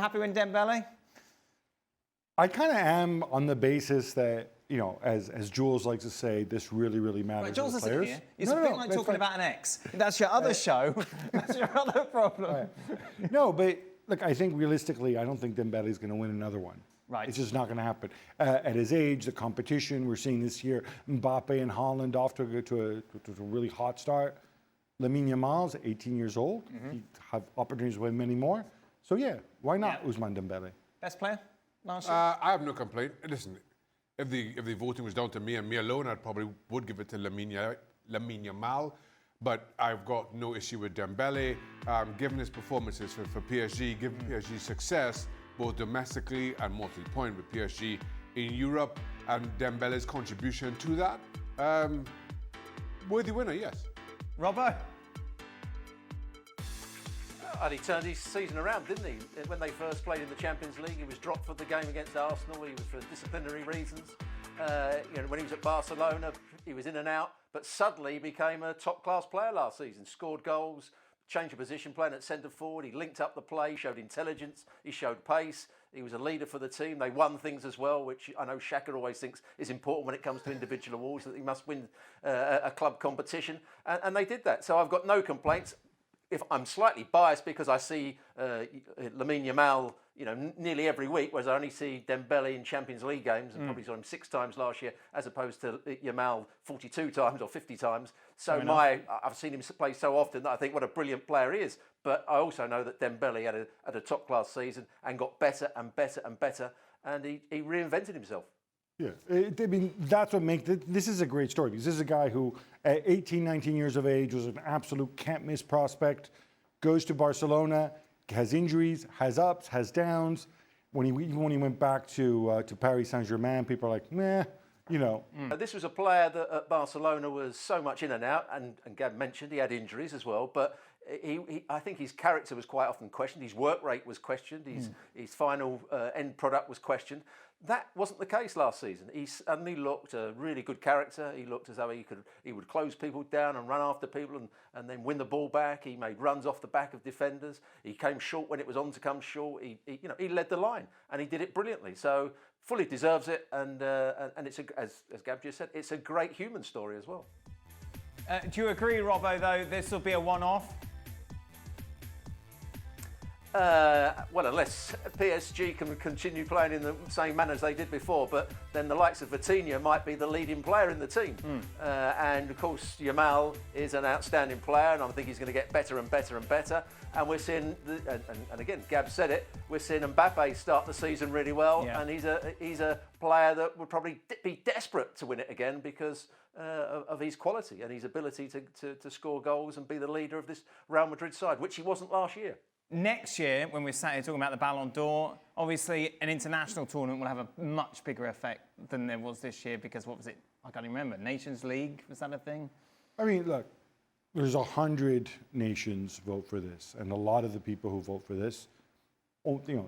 happy with Dembele? I kind of am on the basis that, you know, as Jules likes to say, this really, really matters. Right, Jules to the isn't players. here. It's a bit like talking about an ex. That's your other show. That's your other problem. Right. No, but look, I think realistically, I don't think Dembele's going to win another one. Right. It's just not going to happen. At his age, the competition we're seeing this year, Mbappe and Haaland off to a really hot start. Lamine Yamal's 18 years old. He have opportunities to win many more. So yeah, why not Ousmane Dembele? Best player last year? I have no complaint. Listen, if the voting was down to me and me alone, I probably would give it to Lamine Yamal. But I've got no issue with Dembele. Given his performances for PSG, given PSG success, both domestically and more to the point with PSG in Europe, and Dembele's contribution to that, worthy winner, yes. Robbo? And he turned his season around, didn't he? When they first played in the Champions League, he was dropped for the game against Arsenal. He was for disciplinary reasons. When he was at Barcelona, he was in and out. But suddenly he became a top-class player last season. Scored goals, changed of position, playing at centre forward. He linked up the play, he showed intelligence, he showed pace. He was a leader for the team. They won things as well, which I know Shaka always thinks is important when it comes to individual awards, that he must win a club competition. And they did that. So I've got no complaints. If I'm slightly biased because I see Lamine Yamal, nearly every week, whereas I only see Dembele in Champions League games, and probably saw him 6 times last year, as opposed to Yamal 42 times or 50 times. So I've seen him play so often that I think what a brilliant player he is. But I also know that Dembele had a top-class season and got better and better and better, and he reinvented himself. Yeah, I mean, that's what makes this is a great story, because this is a guy who, at 18, 19 years of age, was an absolute can't-miss prospect, goes to Barcelona, has injuries, has ups, has downs. When he went back to Paris Saint-Germain, people are like, meh, This was a player that at Barcelona was so much in and out, and Gab mentioned he had injuries as well, but I think his character was quite often questioned. His work rate was questioned. His final end product was questioned. That wasn't the case last season. He suddenly looked a really good character. He looked as though he would close people down and run after people and then win the ball back. He made runs off the back of defenders. He came short when it was on to come short. He led the line, and he did it brilliantly. So fully deserves it. And it's as Gab just said, it's a great human story as well. Do you agree, Robbo, though, this will be a one-off? Well, unless PSG can continue playing in the same manner as they did before, but then the likes of Vitinha might be the leading player in the team. And of course, Yamal is an outstanding player, and I think he's going to get better and better and better. And we're seeing, and again, Gab said it, we're seeing Mbappe start the season really well, and he's a player that would probably be desperate to win it again because of his quality and his ability to score goals and be the leader of this Real Madrid side, which he wasn't last year. Next year, when we're sat here talking about the Ballon d'Or, obviously an international tournament will have a much bigger effect than there was this year because, what was it? I can't even remember. Nations League, was that a thing? I mean, look, there's 100 nations vote for this, and a lot of the people who vote for this,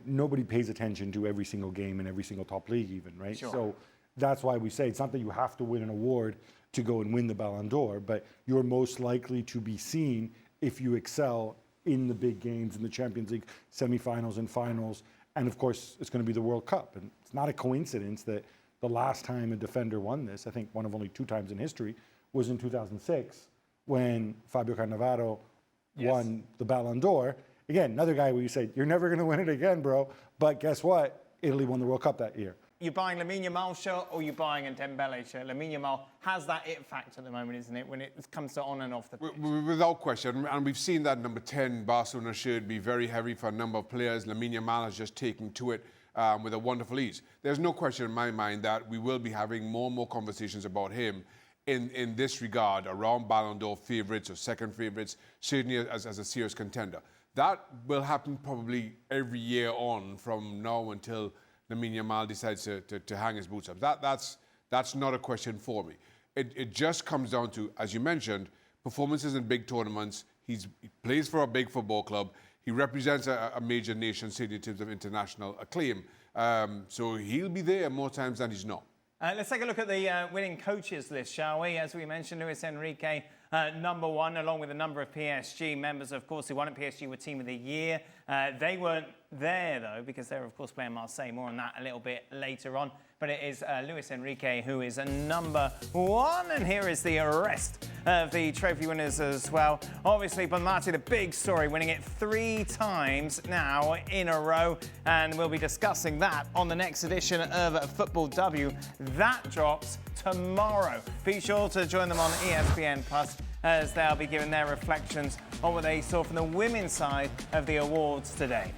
nobody pays attention to every single game in every single top league even, right? Sure. So that's why we say it's not that you have to win an award to go and win the Ballon d'Or, but you're most likely to be seen if you excel in the big games, in the Champions League semifinals and finals, and of course it's going to be the World Cup. And it's not a coincidence that the last time a defender won this, I think one of only 2 times in history, was in 2006 when Fabio Cannavaro won the Ballon d'Or. Again, another guy where you say, you're never going to win it again, bro. But guess what? Italy won the World Cup that year. You're buying Lamine Yamal shirt or you're buying a Dembele shirt. Lamine Yamal has that it factor at the moment, isn't it, when it comes to on and off the pitch? Without question, and we've seen that number 10 Barcelona shirt be very heavy for a number of players. Lamine Yamal has just taken to it with a wonderful ease. There's no question in my mind that we will be having more and more conversations about him in this regard, around Ballon d'Or favourites or second favourites, certainly as a serious contender. That will happen probably every year on from now until Lamine Yamal decides to hang his boots up. That's not a question for me. It just comes down to, as you mentioned, performances in big tournaments. He plays for a big football club. He represents a major nation city in terms of international acclaim. So he'll be there more times than he's not. Let's take a look at the winning coaches list, shall we? As we mentioned, Luis Enrique, number 1, along with a number of PSG members, of course, who won at PSG were Team of the Year. They weren't there, though, because they're, of course, playing Marseille. More on that a little bit later on. But it is Luis Enrique who is number 1. And here is the rest of the trophy winners as well. Obviously, Bonmati, the big story, winning it 3 times now in a row. And we'll be discussing that on the next edition of Football W. That drops tomorrow. Be sure to join them on ESPN Plus, as they'll be giving their reflections on what they saw from the women's side of the awards today.